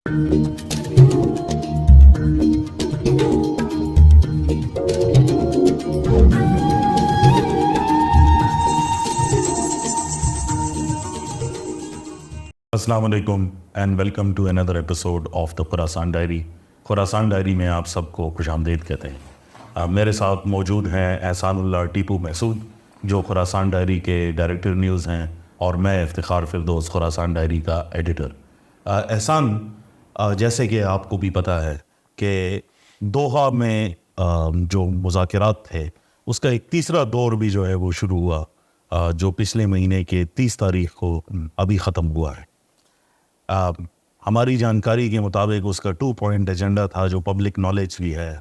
السلام علیکم and welcome to another episode of the Khorasan Diary. Khorasan Diary میں آپ سب کو خوش آمدید کہتے ہیں. میرے ساتھ موجود ہیں احسان اللہ ٹیپو محسود جو خراسان ڈائری کے ڈائریکٹر نیوز ہیں, اور میں افتخار فردوس خراسان ڈائری کا ایڈیٹر. احسان, جیسے کہ آپ کو بھی پتہ ہے کہ دوحہ میں جو مذاکرات تھے اس کا ایک تیسرا دور بھی جو ہے وہ شروع ہوا, جو پچھلے مہینے کے 30 تاریخ کو ابھی ختم ہوا ہے. ہماری جانکاری کے مطابق اس کا 2 پوائنٹ ایجنڈا تھا جو پبلک نالج بھی ہے,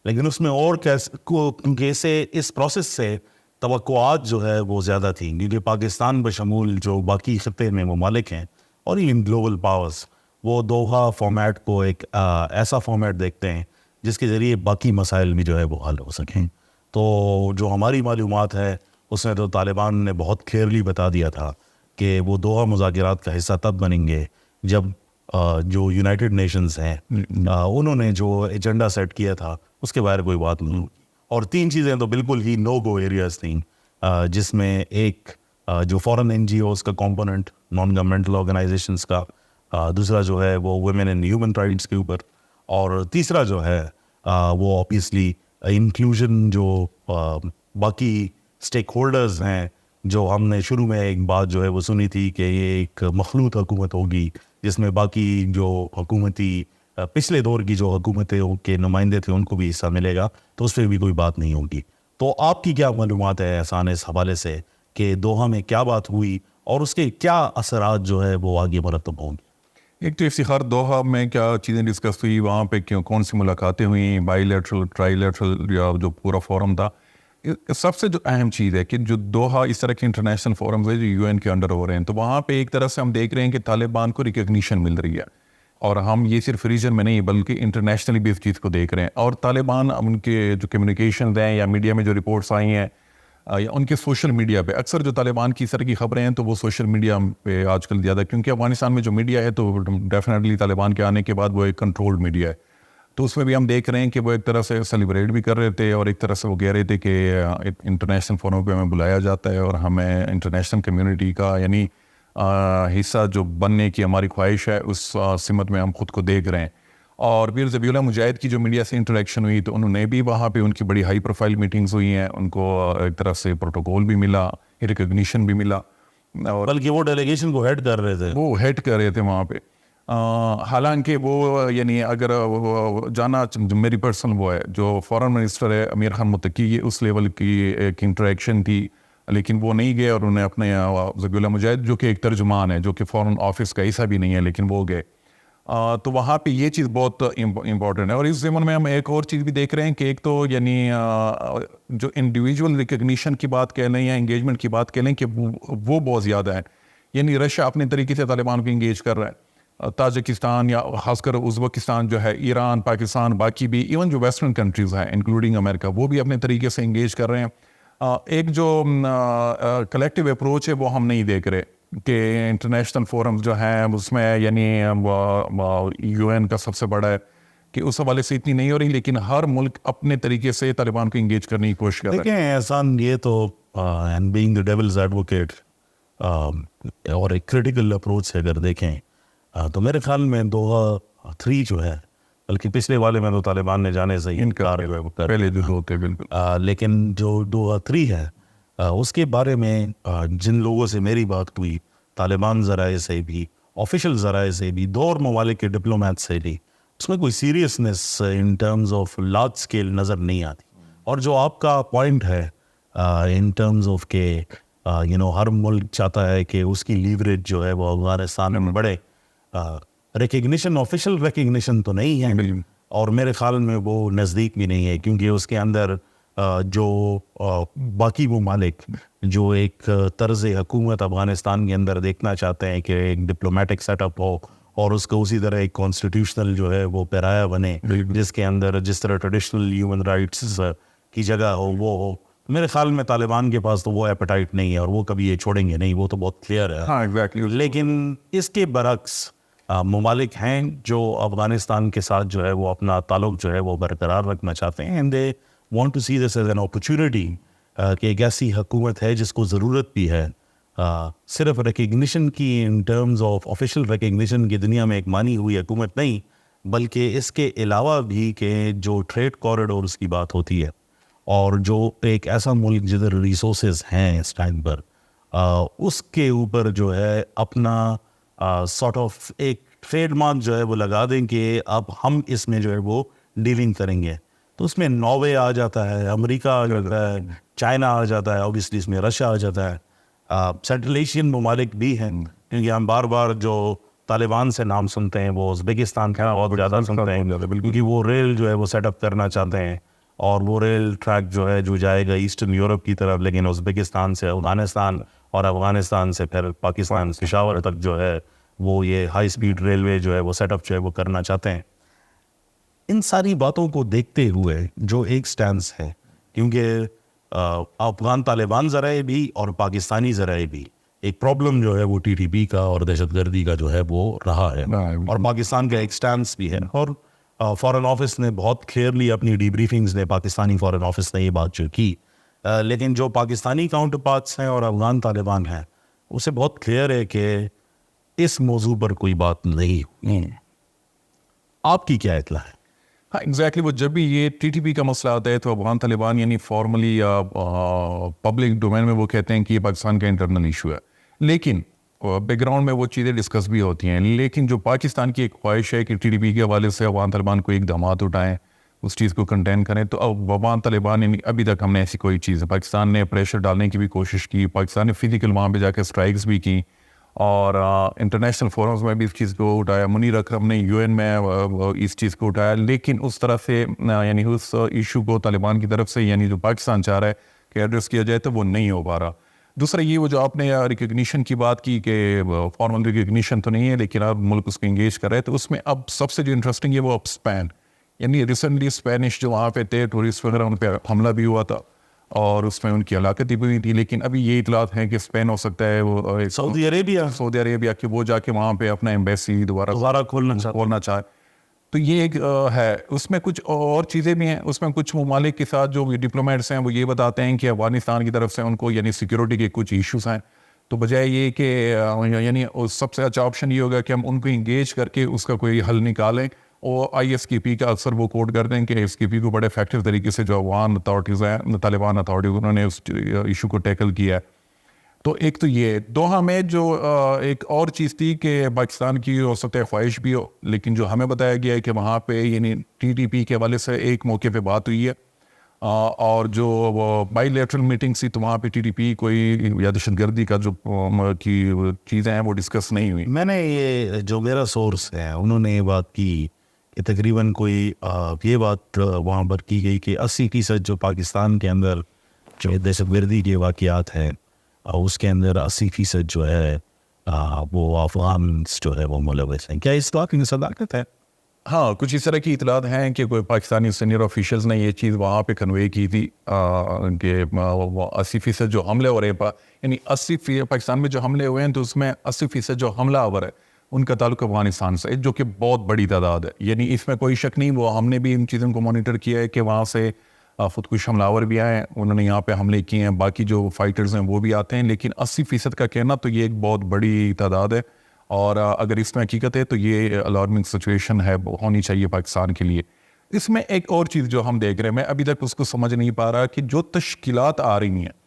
لیکن اس میں اور کیونکہ اس پروسیس سے توقعات جو ہے وہ زیادہ تھیں, کیونکہ پاکستان بشمول جو باقی خطے میں ممالک ہیں اور ایون گلوبل پاورز وہ دوحہ فارمیٹ کو ایک ایسا فارمیٹ دیکھتے ہیں جس کے ذریعے باقی مسائل بھی جو ہے وہ حل ہو سکیں. تو جو ہماری معلومات ہے اس میں تو طالبان نے بہت کلیئرلی بتا دیا تھا کہ وہ دوحہ مذاکرات کا حصہ تب بنیں گے جب جو یونائٹڈ نیشنز ہیں انہوں نے جو ایجنڈا سیٹ کیا تھا اس کے باہر کوئی بات نہیں. اور 3 چیزیں تو بالکل ہی نو گو ایریاز تھیں, جس میں ایک جو فورن NGOs کا کمپوننٹ, نان گورنمنٹل آرگنائزیشنز کا, دوسرا جو ہے وہ ویمن اینڈ ہیومن رائٹس کے اوپر, اور تیسرا جو ہے وہ آبویسلی انکلوژن جو باقی اسٹیک ہولڈرز ہیں. جو ہم نے شروع میں ایک بات جو ہے وہ سنی تھی کہ یہ ایک مخلوط حکومت ہوگی جس میں باقی جو حکومتی پچھلے دور کی جو حکومتیں کے نمائندے تھے ان کو بھی حصہ ملے گا, تو اس پہ بھی کوئی بات نہیں ہوگی. تو آپ کی کیا معلومات ہے احسان اس حوالے سے کہ دوحہ میں کیا بات ہوئی اور اس کے کیا اثرات جو ہے وہ آگے مرتب ہوں گے؟ ایک تو افتخار دوحہ میں کیا چیزیں ڈسکس ہوئی, وہاں پہ کون سی ملاقاتیں ہوئیں, بائی لیٹرل, ٹرائی لیٹرل, یا جو پورا فورم تھا. سب سے جو اہم چیز ہے کہ جو دوحہ اس طرح کے انٹرنیشنل فورمز ہیں جو UN کے انڈر ہو رہے ہیں, تو وہاں پہ ایک طرح سے ہم دیکھ رہے ہیں کہ طالبان کو ریکگنیشن مل رہی ہے, اور ہم یہ صرف ریجن میں نہیں بلکہ انٹرنیشنلی بھی اس چیز کو دیکھ رہے ہیں. اور طالبان ان کے جو کمیونیکیشنز ہیں یا میڈیا میں جو رپورٹس آئی ہیں یا ان کے سوشل میڈیا پہ, اکثر جو طالبان کی اس طرح کی خبریں ہیں تو وہ سوشل میڈیا پہ آج کل زیادہ, کیونکہ افغانستان میں جو میڈیا ہے تو ڈیفینیٹلی طالبان کے آنے کے بعد وہ ایک کنٹرولڈ میڈیا ہے, تو اس میں بھی ہم دیکھ رہے ہیں کہ وہ ایک طرح سے سیلیبریٹ بھی کر رہے تھے, اور ایک طرح سے وہ کہہ رہے تھے کہ انٹرنیشنل فورم پہ ہمیں بلایا جاتا ہے اور ہمیں انٹرنیشنل کمیونٹی کا یعنی حصہ جو بننے کی ہماری خواہش ہے اس سمت میں ہم خود کو دیکھ رہے ہیں. اور پھر ذبیح اللہ مجاہد کی جو میڈیا سے انٹریکشن ہوئی تو انہوں نے بھی وہاں پہ ان کی بڑی ہائی پروفائل میٹنگز ہوئی ہیں, ان کو ایک طرح سے پروٹوکول بھی ملا, ریکگنیشن بھی ملا, اور بلکہ وہ ڈیلیگیشن کو ہیڈ کر رہے تھے, وہ ہیڈ کر رہے تھے وہاں پہ. حالانکہ وہ یعنی اگر جانا میری پرسنل وہ ہے جو فورن منسٹر ہے امیر خان متقی, یہ اس لیول کی ایک انٹریکشن تھی, لیکن وہ نہیں گئے, اور انہیں اپنے ذبیح اللہ مجاہد جو کہ ایک ترجمان ہے جو کہ فورن آفس کا حصہ بھی نہیں ہے لیکن وہ گئے. تو وہاں پہ یہ چیز بہت امپورٹنٹ ہے. اور اس ضمن میں ہم ایک اور چیز بھی دیکھ رہے ہیں کہ ایک تو یعنی جو انڈیویجول ریکگنیشن کی بات کہہ لیں یا انگیجمنٹ کی بات کہہ لیں کہ وہ بہت زیادہ ہے. یعنی رشیا اپنے طریقے سے طالبان کو انگیج کر رہا ہے, تاجکستان یا خاص کر ازبکستان جو ہے, ایران, پاکستان, باقی بھی ایون جو ویسٹرن کنٹریز ہیں انکلوڈنگ امریکہ, وہ بھی اپنے طریقے سے انگیج کر رہے ہیں. ایک جو کلیکٹیو اپروچ ہے وہ ہم نہیں دیکھ رہے کہ انٹرنیشنل فورمز جو ہیں اس میں یعنی UN کا سب سے بڑا ہے کہ اس حوالے سے اتنی نہیں ہو رہی, لیکن ہر ملک اپنے طریقے سے طالبان کو انگیج کرنے کی کوشش کر رہا ہے. دیکھیں احسان, یہ تو and being the devil's advocate اور ایک کریٹیکل اپروچ سے اگر دیکھیں تو میرے خیال میں دوحہ 3 جو ہے, بلکہ پچھلے والے میں تو طالبان نے جانے سے انکار پہلے جو ہوتے بالکل, لیکن جو دوحہ 3 ہے اس کے بارے میں جن لوگوں سے میری بات ہوئی, طالبان ذرائع سے بھی, آفیشیل ذرائع سے بھی, دو اور ممالک کے ڈپلومیٹ سے بھی, اس میں کوئی seriousness in terms of large scale نظر نہیں آتی. اور جو آپ کا پوائنٹ ہے ان ٹرمز آف کہ ہر ملک چاہتا ہے کہ اس کی لیوریج جو ہے وہ افغانستان میں بڑھے, ریکگنیشن آفیشیل ریکگنیشن تو نہیں ہے, اور میرے خیال میں وہ نزدیک بھی نہیں ہے, کیونکہ اس کے اندر جو باقی ممالک جو ایک طرز حکومت افغانستان کے اندر دیکھنا چاہتے ہیں کہ ایک ڈپلومیٹک سیٹ اپ ہو اور اس کو اسی طرح ایک کانسٹیٹیوشنل جو ہے وہ پیرایا بنے, جس کے اندر جس طرح ٹریڈیشنل ہیومن رائٹس کی جگہ ہو وہ ہو. میرے خیال میں طالبان کے پاس تو وہ ایپیٹائٹ نہیں ہے اور وہ کبھی یہ چھوڑیں گے نہیں, وہ تو بہت کلیئر ہے. ہاں ایگزیکٹلی. لیکن اس کے برعکس ممالک ہیں جو افغانستان کے ساتھ جو ہے وہ اپنا تعلق جو ہے وہ برقرار رکھنا چاہتے ہیں, and they want to see this as an opportunity کہ ایک ایسی حکومت ہے جس کو ضرورت بھی ہے صرف ریکگنیشن کی, in terms of official recognition کی دنیا میں ایک مانی ہوئی حکومت نہیں, بلکہ اس کے علاوہ بھی کہ جو ٹریڈ کوریڈورز کی بات ہوتی ہے اور جو ایک ایسا ملک جدھر ریسورسز ہیں اس ٹائم پر, اس کے اوپر جو ہے اپنا سارٹ آف ایک ٹریڈ مارک جو ہے وہ لگا دیں کہ اب ہم اس میں جو ہے وہ ڈیلنگ کریں گے. تو اس میں ناروے آ جاتا ہے, امریکہ آ جاتا ہے, چائنا آ جاتا ہے, اوبیسلی اس میں رشیا آ جاتا ہے, سینٹرل ایشین ممالک بھی ہیں, کیونکہ ہم بار بار جو طالبان سے نام سنتے ہیں وہ ازبکستان کا بہت زیادہ سنتے ہیں, کیونکہ وہ ریل جو ہے وہ سیٹ اپ کرنا چاہتے ہیں, اور وہ ریل ٹریک جو ہے جو جائے گا ایسٹرن یورپ کی طرف, لیکن ازبکستان سے افغانستان اور افغانستان سے پھر پاکستان پشاور تک جو ہے وہ یہ ہائی سپیڈ ریلوے جو ہے وہ سیٹ اپ جو ہے وہ کرنا چاہتے ہیں. ان ساری باتوں کو دیکھتے ہوئے جو ایک سٹینس ہے, کیونکہ افغان طالبان ذرائع بھی اور پاکستانی ذرائع بھی ایک پرابلم جو ہے وہ ٹی ٹی پی کا اور دہشت گردی کا جو ہے وہ رہا ہے, اور پاکستان کا ایک سٹینس بھی ہے, اور فارن آفس نے بہت کلیئرلی اپنی ڈی بریفنگز نے, پاکستانی فارن آفس نے یہ بات جو کی, لیکن جو پاکستانی کاؤنٹر پارٹس ہیں اور افغان طالبان ہیں اسے بہت کلیئر ہے کہ اس موضوع پر کوئی بات نہیں ہوئی. آپ کی کیا اطلاع ہے؟ ہاں ایگزیکٹلی, وہ جب بھی یہ ٹی ٹی پی کا مسئلہ آتا ہے تو افغان طالبان یعنی فارملی یا پبلک ڈومین میں وہ کہتے ہیں کہ یہ پاکستان کا انٹرنل ایشو ہے, لیکن بیک گراؤنڈ میں وہ چیزیں ڈسکس بھی ہوتی ہیں. لیکن جو پاکستان کی ایک خواہش ہے کہ ٹی ٹی پی کے حوالے سے افغان طالبان کو اقدامات اٹھائیں, اس چیز کو کنٹین کریں, تو افغان طالبان یعنی ابھی تک ہم نے ایسی کوئی چیز, پاکستان نے پریشر ڈالنے کی بھی کوشش کی, پاکستان نے فزیکل وہاں پہ جا کے اسٹرائکس بھی کی, اور انٹرنیشنل فورمز میں بھی اس چیز کو اٹھایا, منیر اکرم نے یو این میں اس چیز کو اٹھایا, لیکن اس طرح سے یعنی اس ایشو کو طالبان کی طرف سے یعنی جو پاکستان چاہ رہا ہے کہ ایڈریس کیا جائے تو وہ نہیں ہو پا رہا. دوسرا یہ وہ جو آپ نے ریکگنیشن کی بات کی کہ فارمل ریکگنیشن تو نہیں ہے لیکن اب ملک اس کو انگیج کر رہے ہیں, تو اس میں اب سب سے جو انٹرسٹنگ ہے وہ اب اسپین, یعنی ریسنٹلی اسپینش جو وہاں پہ تھے ٹورسٹ وغیرہ ان پہ حملہ بھی ہوا تھا اور اس میں ان کی ہلاکت بھی ہوئی تھی, لیکن ابھی یہ اطلاعات ہیں کہ اسپین ہو سکتا ہے وہ سعودی عربیہ کہ وہ جا کے وہاں پہ اپنا ایمبیسی دوبارہ کھولنا چاہے. تو یہ ایک ہے, اس میں کچھ اور چیزیں بھی ہیں. اس میں کچھ ممالک کے ساتھ جو ڈپلومیٹس ہیں وہ یہ بتاتے ہیں کہ افغانستان کی طرف سے ان کو یعنی سیکورٹی کے کچھ ایشوز ہیں, تو بجائے یہ کہ یعنی سب سے اچھا آپشن یہ ہوگا کہ ہم ان کو انگیج کر کے اس کا کوئی حل نکالیں. اور آئی ایس کے پی کا اکثر وہ کوٹ کرتے ہیں کہ ایس کے پی کو بڑے افیکٹو طریقے سے جو افغان اتھارٹیز ہیں, طالبان اتھارٹیز, انہوں نے اس ایشو کو ٹیکل کیا ہے. تو ایک تو یہ دوحہ میں جو ایک اور چیز تھی کہ پاکستان کی ہو سکتا ہے خواہش بھی ہو, لیکن جو ہمیں بتایا گیا ہے کہ وہاں پہ یعنی ٹی ٹی پی کے حوالے سے ایک موقع پہ بات ہوئی ہے, اور جو وہ بائی لیٹرل میٹنگ سی تو وہاں پہ ٹی ٹی پی کوئی یا دہشت گردی کا جو کی چیزیں ہیں وہ ڈسکس نہیں ہوئی. میں نے یہ جو میرا سورس ہے انہوں نے یہ بات کی کہ تقریباً کوئی یہ بات وہاں پر کی گئی کہ 80% جو پاکستان کے اندر جو دہشت گردی کے واقعات ہیں اس کے اندر 80% جو ہے وہ افغان جو ہے وہ ملوث ہیں. کیا اس بات کی صداقت ہے؟ ہاں, کچھ اس طرح کی اطلاعات ہیں کہ کوئی پاکستانی سینئر آفیشلز نے یہ چیز وہاں پہ کنوے کی تھی کہ 80% جو حملے ہو رہے ہیں, یعنی 80% پاکستان میں جو حملے ہوئے ہیں تو اس میں 80% جو حملہ آور ہے ان کا تعلق افغانستان سے, جو کہ بہت بڑی تعداد ہے. یعنی اس میں کوئی شک نہیں, وہ ہم نے بھی ان چیزوں کو مانیٹر کیا ہے کہ وہاں سے خودکش حملہ آور بھی آئے ہیں, انہوں نے یہاں پہ حملے کیے ہیں, باقی جو فائٹرز ہیں وہ بھی آتے ہیں, لیکن 80% کا کہنا تو یہ ایک بہت بڑی تعداد ہے. اور اگر اس میں حقیقت ہے تو یہ الارمنگ سچویشن ہے, ہونی چاہیے پاکستان کے لیے. اس میں ایک اور چیز جو ہم دیکھ رہے ہیں, میں ابھی تک اس کو سمجھ نہیں پا رہا کہ جو تشکیلات آ رہی ہیں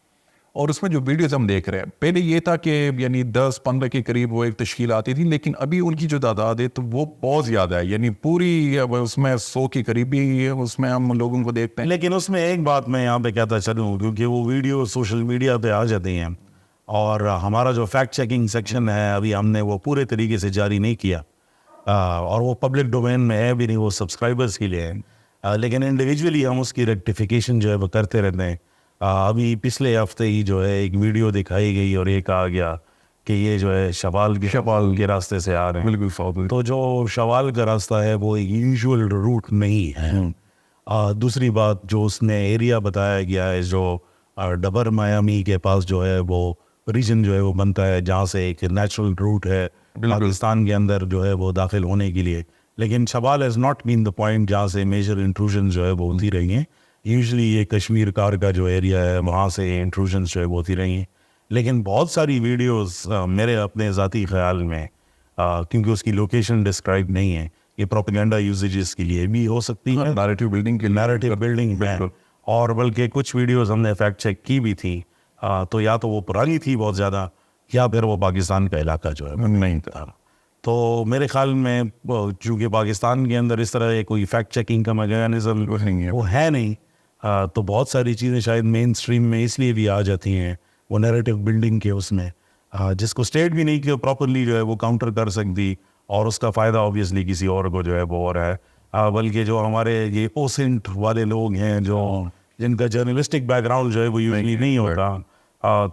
اور اس میں جو ویڈیوز ہم دیکھ رہے ہیں, پہلے یہ تھا کہ یعنی 10-15 کے قریب وہ ایک تشکیل آتی تھی, لیکن ابھی ان کی جو تعداد ہے تو وہ بہت زیادہ ہے, یعنی پوری اس میں 100 کے قریب ہی اس میں ہم لوگوں کو دیکھتے ہیں. لیکن اس میں ایک بات میں یہاں پہ کہتا چلوں, کیونکہ وہ ویڈیو سوشل میڈیا پہ آ جاتے ہیں اور ہمارا جو فیکٹ چیکنگ سیکشن ہے ابھی ہم نے وہ پورے طریقے سے جاری نہیں کیا, اور وہ پبلک ڈومین میں ہے بھی نہیں, وہ سبسکرائبرز کے لیے ہے, لیکن انڈیویجولی ہم اس کی ریکٹیفیکیشن جو ہے وہ کرتے رہتے ہیں. ابھی پچھلے ہفتے ہی جو ہے ایک ویڈیو دکھائی گئی اور یہ کہا گیا کہ یہ جو ہے شوال کے راستے سے آ رہے ہیں. بالکل, تو جو شوال کا راستہ ہے وہ ایک یوزول روٹ نہیں ہے. دوسری بات جو اس نے ایریا بتایا گیا ہے جو ڈبر میامی کے پاس جو ہے وہ ریجن جو ہے وہ بنتا ہے جہاں سے ایک نیچرل روٹ ہے پاکستان کے اندر جو ہے وہ داخل ہونے کے لیے. لیکن شبال has not been the point جہاں سے میجر انٹروژن جو ہے وہ ہوتی رہی ہیں. یوزلی یہ کشمیر کار کا جو ایریا ہے وہاں سے انٹروژنس جو ہے وہ ہوتی رہی ہیں. لیکن بہت ساری ویڈیوز میرے اپنے ذاتی خیال میں کیونکہ اس کی لوکیشن ڈسکرائب نہیں ہے, یہ پروپیگنڈا یوزیجز کے لیے بھی ہو سکتی ہے, نیریٹو بلڈنگ کے نیریٹو بلڈنگ ہے, اور بلکہ کچھ ویڈیوز ہم نے فیکٹ چیک کی بھی تھی تو یا تو وہ پرانی تھی بہت زیادہ یا پھر وہ پاکستان کا علاقہ جو ہے نہیں تھا. تو میرے خیال میں چونکہ پاکستان کے اندر اس طرح کوئی فیکٹ چیکنگ کا میکینزم وہ ہے نہیں, تو بہت ساری چیزیں شاید مین اسٹریم میں اس لیے بھی آ جاتی ہیں وہ نیریٹو بلڈنگ کے اس میں, جس کو اسٹیٹ بھی نہیں کہ پراپرلی جو ہے وہ کاؤنٹر کر سکتی, اور اس کا فائدہ اوبیسلی کسی اور کو جو ہے وہ ہو رہا ہے. بلکہ جو ہمارے یہ اوسنٹ والے لوگ ہیں جن کا جرنلسٹک بیک گراؤنڈ جو ہے وہ یوزلی نہیں ہوتا,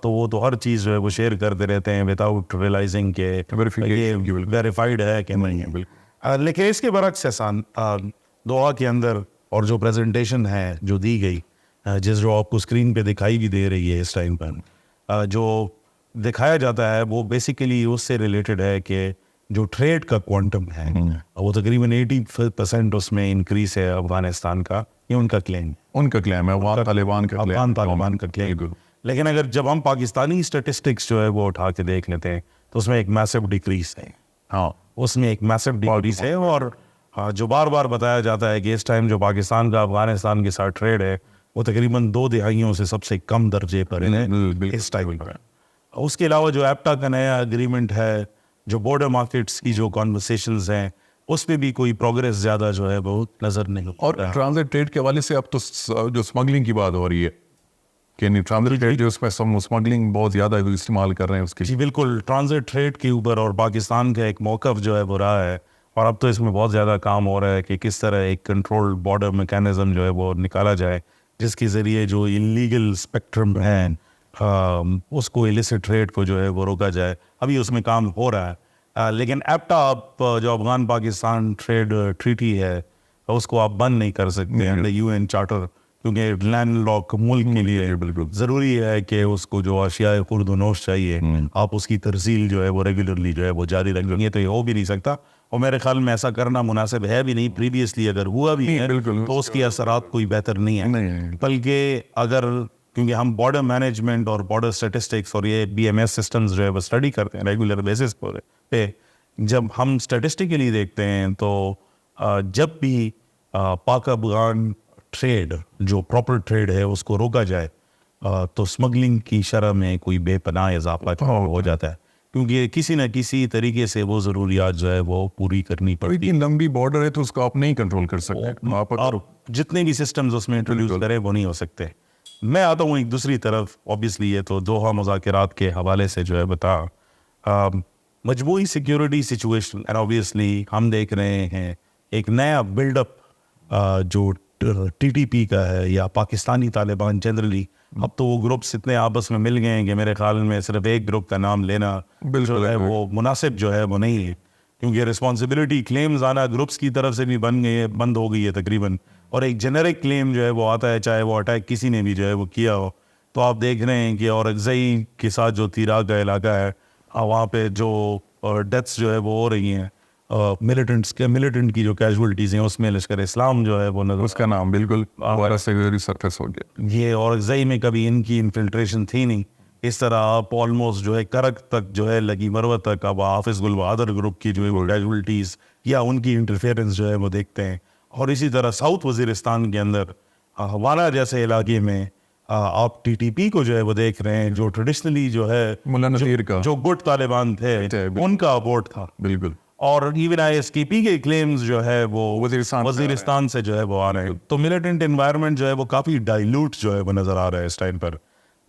تو وہ تو ہر چیز جو ہے وہ شیئر کرتے رہتے ہیں وداؤٹ ریئلائزنگ کہ یہ ویریفائڈ ہے کہ نہیں ہے. لیکن اس کے برعکس احسان دوحہ کے اندر اور جو پریزنٹیشن ہے جو دی گئی, جو آپ کو اسکرین پہ دکھائی بھی دے رہی ہے اس ٹائم پر, جو دکھایا جاتا ہے وہ بیسیکلی اس سے ریلیٹڈ ہے کہ جو ٹریڈ کا کوانٹم ہے وہ تقریباً 80% اس میں انکریز ہے افغانستان کا, یہ ان کا کلیم ہے افغان طالبان کا کلیم. لیکن اگر جب ہم پاکستانی اسٹیٹسٹکس جو ہے وہ اٹھا کے دیکھ لیتے ہیں تو اس میں ایک میسو ڈیکریز ہے, اس میں ایک میسو ڈیکریز ہے. اور جو بار بار بتایا جاتا ہے کہ اس ٹائم جو پاکستان کا افغانستان کے ساتھ ٹریڈ ہے وہ تقریباً 2 دہائیوں سے سب سے کم درجے پر ہے اس ٹائم پر. اس کے علاوہ جو ایپٹا کا نیا اگریمنٹ ہے, جو بارڈر مارکیٹس کی جو کانورسیشنز ہیں اس پہ بھی کوئی پروگریس زیادہ جو ہے وہ نظر نہیں. اور ٹرانزٹ ٹریڈ کے حوالے سے اب تو جو اسمگلنگ کی بات ہو رہی ہے کہ ٹرانزٹ ٹریڈ جو اس میں اسمگلنگ بہت زیادہ استعمال کر رہے ہیں اس کی. جی بالکل, ٹرانزٹ ٹریڈ کے اوپر اور پاکستان کا ایک موقف جو ہے وہ رہا ہے, اور اب تو اس میں بہت زیادہ کام ہو رہا ہے کہ کس طرح ایک کنٹرول بارڈر میکینزم جو ہے وہ نکالا جائے جس کے ذریعے جو انلیگل اسپیکٹرم ہے اس کو ایلیسٹ ٹریڈ کو جو ہے وہ روکا جائے. ابھی اس میں کام ہو رہا ہے, لیکن ایپٹا جو افغان پاکستان ٹریڈ ٹریٹی ہے اس کو آپ بند نہیں کر سکتے UN چارٹر, کیونکہ لینڈ لاک ملک کے لیے ضروری ہے کہ اس کو جو اشیاء خورد و نوش چاہیے آپ اس کی ترسیل جو ہے وہ ریگولرلی جو ہے وہ جاری رکھیں گے, تو یہ ہو بھی نہیں سکتا, اور میرے خیال میں ایسا کرنا مناسب ہے بھی نہیں. پریویسلی اگر ہوا بھی ہے تو اس کی اثرات کوئی بہتر نہیں ہے, بلکہ اگر کیونکہ ہم بارڈر مینجمنٹ اور بارڈر اسٹیٹسٹکس اور یہ BMS سسٹمز جو ہے وہ اسٹڈی کرتے ہیں ریگولر بیسس پہ, جب ہم اسٹیٹسٹکلی دیکھتے ہیں تو جب بھی پاک افغان ٹریڈ جو پراپر ٹریڈ ہے اس کو روکا جائے تو اسمگلنگ کی شرح میں کوئی بے پناہ اضافہ ہو جاتا ہے, کیونکہ کسی نہ کسی طریقے سے وہ ضروریات جو ہے وہ پوری کرنی پڑتی ہے. لمبی بارڈر ہے تو اس کو آپ نہیں کنٹرول کر سکتے, اور جتنے بھی سسٹمز اس میں انٹروڈیوس کرے وہ نہیں ہو سکتے. میں آتا ہوں ایک دوسری طرف, اوبیسلی یہ تو دوحہ مذاکرات کے حوالے سے جو ہے بتا مجموعی سیکیورٹی سچویشن, اینڈ اوبیسلی ہم دیکھ رہے ہیں ایک نیا بلڈ اپ جو TTP کا ہے یا پاکستانی طالبان جنرلی, اب تو وہ گروپس اتنے آپس میں مل گئے ہیں کہ میرے خیال میں صرف ایک گروپ کا نام لینا جو ہے وہ مناسب جو ہے وہ نہیں ہے, کیونکہ رسپانسبلٹی کلیمز آنا گروپس کی طرف سے بھی بند ہو گئی ہے تقریباً, اور ایک جنرک کلیم جو ہے وہ آتا ہے چاہے وہ اٹیک کسی نے بھی جو ہے وہ کیا ہو. تو آپ دیکھ رہے ہیں کہ اورکزئی کے ساتھ جو تیراک کا علاقہ ہے وہاں پہ جو ڈیتھس جو ہے وہ ہو رہی ہیں ملیٹنٹ کی جو کیجولٹیز ہیں اس میں لشکر اسلام جو ہے وہ نظر, اس کا نام بالکل سرفیس ہو گیا. یہ اورکزئی میں کبھی ان کی انفلٹریشن تھی نہیں. اس طرح آپ آلموسٹ جو ہے کرک تک جو ہے لگی مروت تک اب حافظ گل بہادر گروپ کی جو ہے وہ کیجولٹیز یا ان کی انٹرفیئرنس جو ہے وہ دیکھتے ہیں. اور اسی طرح ساؤتھ وزیرستان کے اندر ہوانا جیسے علاقے میں آپ TTP کو جو ہے وہ دیکھ رہے ہیں, جو ٹریڈیشنلی جو ہے ملا نصیر کا جو گڈ طالبان تھے ان کا ووٹ تھا بالکل, اور ایون ISKP کے کلیمز جو ہے وہ وزیرستان سے جو ہے وہ آ رہے ہیں. تو ملیٹنٹ انوائرمنٹ جو ہے وہ کافی ڈائلوٹ جو ہے وہ نظر آ رہا ہے اس ٹائم پر.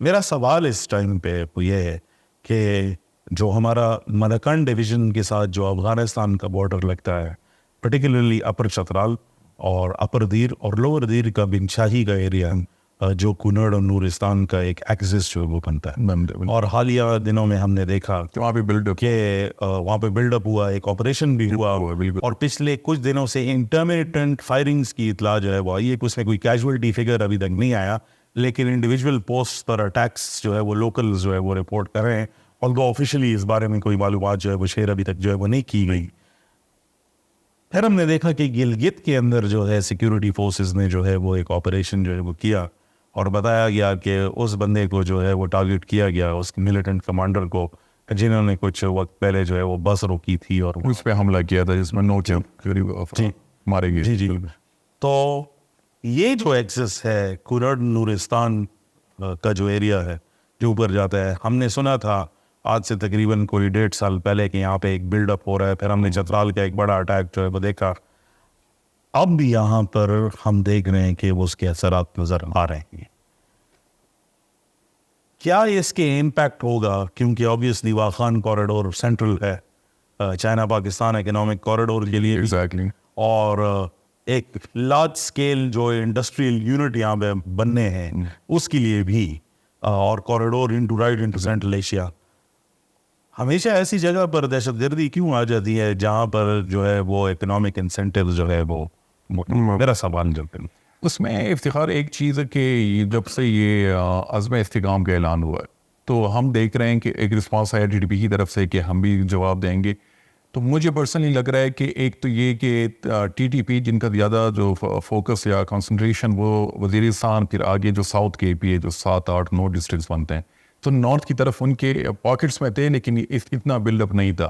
میرا سوال اس ٹائم پہ وہ یہ ہے کہ جو ہمارا ملکن ڈویژن کے ساتھ جو افغانستان کا بارڈر لگتا ہے, پرٹیکولرلی اپر چترال اور اپر دیر اور لوور دیر کا بن شاہی کا ایریا جو کنڑ اور نورستان کا ایک ایکسس جو وہ بنتا ہے, اور حالیہ دنوں میں ہم نے دیکھا وہاں پہ بلڈ اپ کہ وہاں پہ بلڈ اپ ہوا, ایک آپریشن بھی ہوا, اور پچھلے کچھ دنوں سے انٹرمیٹنٹ فائرنگز کی اطلاع جو ہے وہ آئی ہے. اس میں کوئی کیجولٹی فگر ابھی تک نہیں آیا, لیکن انڈیویجول پوسٹ پر اٹیکس جو ہے وہ لوکلز جو ہے وہ رپورٹ کر رہے ہیں، اور آفیشلی اس بارے میں کوئی معلومات جو ہے وہ شیئر ابھی تک جو ہے وہ نہیں کی گئی. پھر ہم نے دیکھا کہ گلگت کے اندر جو ہے سیکیورٹی فورسز نے جو ہے وہ ایک آپریشن جو ہے وہ کیا، اور بتایا گیا کہ اس بندے کو جو ہے وہ ٹارگٹ کیا گیا، اس ملیٹنٹ کمانڈر کو، جنہوں نے کچھ وقت پہلے جو ہے وہ بس روکی تھی اور اس پہ حملہ کیا تھا جس میں 9 مارے گئے. جی. تو یہ جو ایکسس ہے کورڈ نورستان کا جو ایریا ہے جو اوپر جاتا ہے، ہم نے سنا تھا آج سے تقریباً کوئی 1.5 سال پہلے کہ یہاں پہ ایک بلڈ اپ ہو رہا ہے. پھر ہم نے چترال کا ایک بڑا اٹیک جو ہے وہ دیکھا. اب بھی یہاں پر ہم دیکھ رہے ہیں کہ وہ اس کے اثرات نظر آ رہے ہیں. کیا اس کے امپیکٹ ہوگا؟ کیونکہ آبویسلی واخان کوریڈور سینٹرل ہے چائنا پاکستان اکنامک کوریڈور کے لیے، ایگزیکٹلی، اور ایک لارج اسکیل جو انڈسٹریل یونٹ یہاں پہ بننے ہیں اس کے لیے بھی، اور corridor into right into central Asia. ہمیشہ ایسی جگہ پر دہشت گردی کیوں آ جاتی ہے جہاں پر جو ہے وہ اکنامک انسینٹیو جو ہے وہ، میرا سوال جو ہے اس میں افتخار ایک چیز ہے کہ جب سے یہ عزم استحکام کا اعلان ہوا ہے تو ہم دیکھ رہے ہیں کہ ایک رسپانس آیا GDP کی طرف سے کہ ہم بھی جواب دیں گے. تو مجھے پرسنلی لگ رہا ہے کہ ایک تو یہ کہ TTP جن کا زیادہ جو فوکس یا کنسنٹریشن وہ وزیرستان، پھر آگے جو ساؤتھ کے AP ہے جو 7 8 9 ڈسٹرکٹس بنتے ہیں، تو نارتھ کی طرف ان کے پاکٹس میں تھے لیکن اتنا بلڈ اپ نہیں تھا.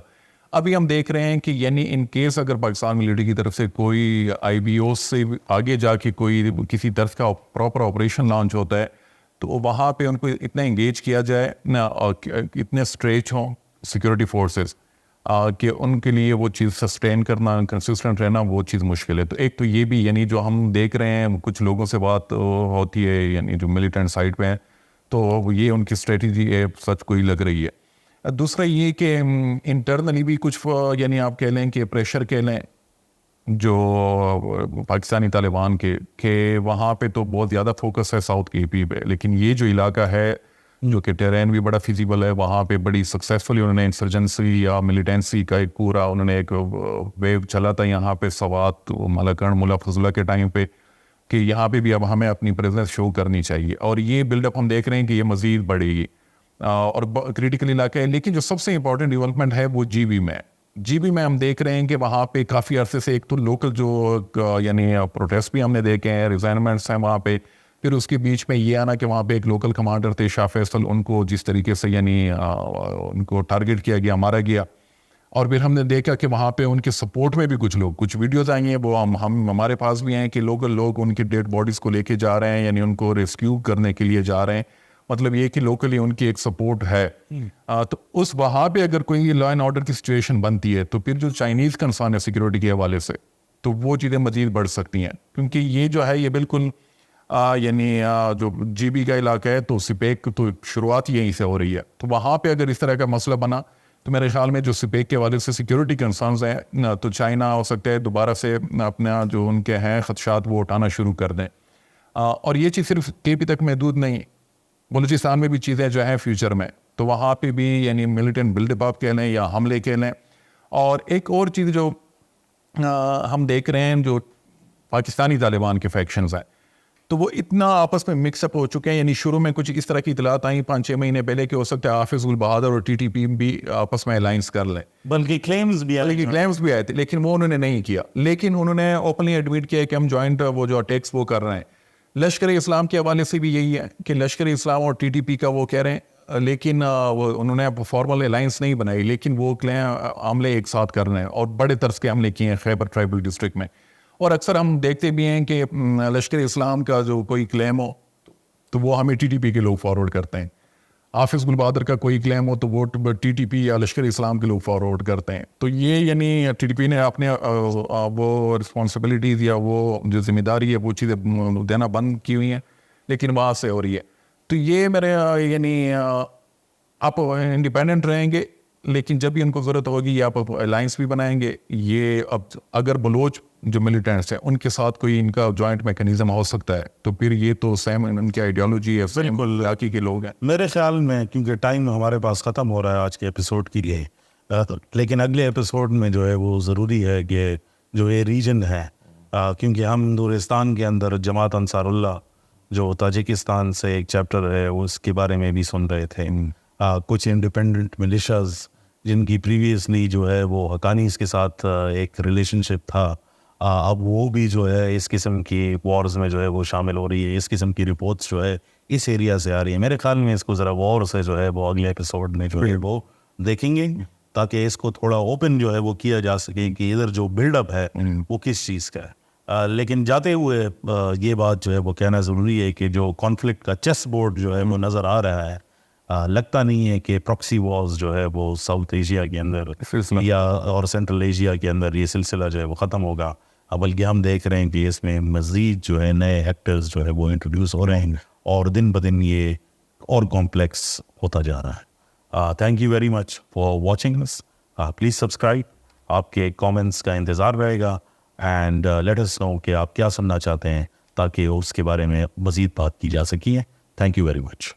ابھی ہم دیکھ رہے ہیں کہ یعنی ان کیس اگر پاکستان ملٹری کی طرف سے کوئی IBO سے آگے جا کے کوئی کسی طرح کا پراپر آپریشن لانچ ہوتا ہے تو وہاں پہ ان کو اتنا انگیج کیا جائے نہ، اتنے اسٹریچ ہوں سیکورٹی فورسز کہ ان کے لیے وہ چیز سسٹین کرنا، کنسسٹنٹ رہنا وہ چیز مشکل ہے. تو ایک تو یہ بھی یعنی جو ہم دیکھ رہے ہیں کچھ لوگوں سے بات ہوتی ہے یعنی جو ملیٹنٹ سائڈ پہ ہیں تو یہ ان کی اسٹریٹجی ہے سچ کوئی لگ رہی ہے. دوسرا یہ کہ انٹرنلی بھی کچھ یعنی آپ کہہ لیں کہ پریشر کہہ لیں جو پاکستانی طالبان کے کہ وہاں پہ تو بہت زیادہ فوکس ہے ساؤتھ کے AP پہ، لیکن یہ جو علاقہ ہے جو کہ ٹیرین بھی بڑا فیزیبل ہے، وہاں پہ بڑی سکسیسفلی انہوں نے انسرجنسی یا ملیٹنسی کا ایک پورا انہوں نے ایک ویو چلا تھا یہاں پہ سوات ملکن ملا فضلہ کے ٹائم پہ کہ یہاں پہ بھی اب ہمیں اپنی پریزنس شو کرنی چاہیے. اور یہ بلڈ اپ ہم دیکھ رہے ہیں کہ یہ مزید بڑھے گی اور کریٹیکل علاقہ ہے. لیکن جو سب سے امپورٹنٹ ڈیولپمنٹ ہے وہ GB میں ہم دیکھ رہے ہیں کہ وہاں پہ کافی عرصے سے ایک تو لوکل جو یعنی پروٹیسٹ بھی ہم نے دیکھے ہیں، ریزائنمنٹس ہیں وہاں پہ، پھر اس کے بیچ میں یہ آنا کہ وہاں پہ ایک لوکل کمانڈر تھے شاہ فیصل، ان کو جس طریقے سے یعنی ان کو ٹارگٹ کیا گیا، مارا گیا. اور پھر ہم نے دیکھا کہ وہاں پہ ان کے سپورٹ میں بھی کچھ لوگ، کچھ ویڈیوز آئی ہیں وہ ہمارے پاس بھی ہیں کہ لوکل لوگ ان کی ڈیڈ باڈیز کو لے کے جا رہے ہیں، یعنی ان کو ریسکیو کرنے کے لیے جا رہے ہیں. مطلب یہ کہ لوکلی ان کی ایک سپورٹ ہے. تو اس وہاں پہ اگر کوئی لا اینڈ آرڈر کی سچویشن بنتی ہے تو پھر جو چائنیز کنسرن ہے سیکورٹی کے حوالے سے تو وہ چیزیں مزید بڑھ سکتی ہیں، کیونکہ یہ جو ہے یہ بالکل یعنی جو GB کا علاقہ ہے تو سپیک تو شروعات یہیں سے ہو رہی ہے. تو وہاں پہ اگر اس طرح کا مسئلہ بنا تو میرے خیال میں جو سپیک کے حوالے سے سیکورٹی کنسرنز ہیں تو چائنا ہو سکتا ہے دوبارہ سے اپنا جو ان کے ہیں خدشات وہ اٹھانا شروع کر دیں. اور یہ چیز صرف KP تک محدود نہیں، بلوچستان میں بھی چیزیں جو ہیں فیوچر میں، تو وہاں پہ بھی یعنی ملیٹنٹ بلڈ اپ کہہ لیں یا حملے کہہ لیں. اور ایک اور چیز جو ہم دیکھ رہے ہیں جو پاکستانی طالبان کے فیکشنز ہیں تو وہ اتنا آپس میں مکس اپ ہو چکے ہیں. یعنی شروع میں کچھ اس طرح کی اطلاعات آئیں 5-6 مہینے پہلے کہ ہو سکتا ہے حافظ البہادر اور TTP بھی آپس میں الائنس کر لیں، بلکہ کلیمز بھی آئے تھے، لیکن وہ انہوں نے نہیں کیا. لیکن انہوں نے اوپنلی ایڈمٹ کیا کہ ہم جوائنٹ وہ جو اٹیکس وہ کر رہے ہیں. لشکر اسلام کے حوالے سے بھی یہی ہے کہ لشکر اسلام اور TTP کا وہ کہہ رہے ہیں، لیکن وہ انہوں نے فارمل الائنس نہیں بنائی، لیکن وہ حملے ایک ساتھ کر رہے ہیں اور بڑے طرز کے حملے کیے ہیں خیبر ٹرائبل ڈسٹرکٹ میں. اور اکثر ہم دیکھتے بھی ہیں کہ لشکر اسلام کا جو کوئی کلیم ہو تو وہ ہمیں TTP کے لوگ فارورڈ کرتے ہیں. حافظ البہادر کا کوئی کلیم ہو تو وہ TTP یا لشکر اسلام کے لوگ فارورڈ کرتے ہیں. تو یہ یعنی TTP نے اپنے وہ رسپانسبلٹیز یا وہ جو ذمہ داری ہے وہ چیزیں دینا بند کی ہوئی ہیں، لیکن وہاں سے ہو رہی ہے. تو یہ میرے یعنی آپ انڈیپینڈنٹ رہیں گے، لیکن جب بھی ان کو ضرورت ہوگی یہ آپ الائنس بھی بنائیں گے. یہ اب اگر بلوچ جو ملیٹنٹس ہیں ان کے ساتھ کوئی ان کا جوائنٹ میکنزم ہو سکتا ہے تو پھر یہ تو سیم ان کی آئیڈیالوجی ہے، بالکل علاقے کے لوگ ہیں. میرے خیال میں کیونکہ ٹائم ہمارے پاس ختم ہو رہا ہے آج کے ایپیسوڈ کے لیے، لیکن اگلے ایپیسوڈ میں جو ہے وہ ضروری ہے کہ جو یہ ریجن ہے، کیونکہ ہم نورستان کے اندر جماعت انصار اللہ جو تاجکستان سے ایک چیپٹر ہے اس کے بارے میں بھی سن رہے تھے. کچھ انڈیپینڈنٹ ملیشیاز جن کی پریویسلی جو ہے وہ حقانیز کے ساتھ ایک ریلیشن شپ تھا, اب وہ بھی جو ہے اس قسم کی وارز میں جو ہے وہ شامل ہو رہی ہے. اس قسم کی رپورٹس جو ہے اس ایریا سے آ رہی ہے. میرے خیال میں اس کو ذرا وار سے جو ہے وہ اگلے ایپیسوڈ میں جو ہے وہ دیکھیں گے, تاکہ اس کو تھوڑا اوپن جو ہے وہ کیا جا سکے کہ ادھر جو بلڈ اپ ہے وہ کس چیز کا ہے. لیکن جاتے ہوئے یہ بات جو ہے وہ کہنا ضروری ہے کہ جو کانفلکٹ کا چیس بورڈ جو ہے وہ نظر آ رہا ہے, لگتا نہیں ہے کہ پراکسی وارز جو ہے وہ ساؤتھ ایشیا کے اندر یا اور سینٹرل ایشیا کے اندر یہ سلسلہ جو ہے وہ ختم ہوگا. بلکہ ہم دیکھ رہے ہیں کہ اس میں مزید جو ہے نئے ایکٹرز جو ہے وہ انٹروڈیوس ہو رہے ہیں اور دن بدن یہ اور کمپلیکس ہوتا جا رہا ہے. Thank you very much for watching us. Please subscribe. آپ کے کامنٹس کا انتظار رہے گا اینڈ لیٹ اس نو کہ آپ کیا سننا چاہتے ہیں تاکہ اس کے بارے میں مزید بات کی جا سکی ہے. Thank you very much.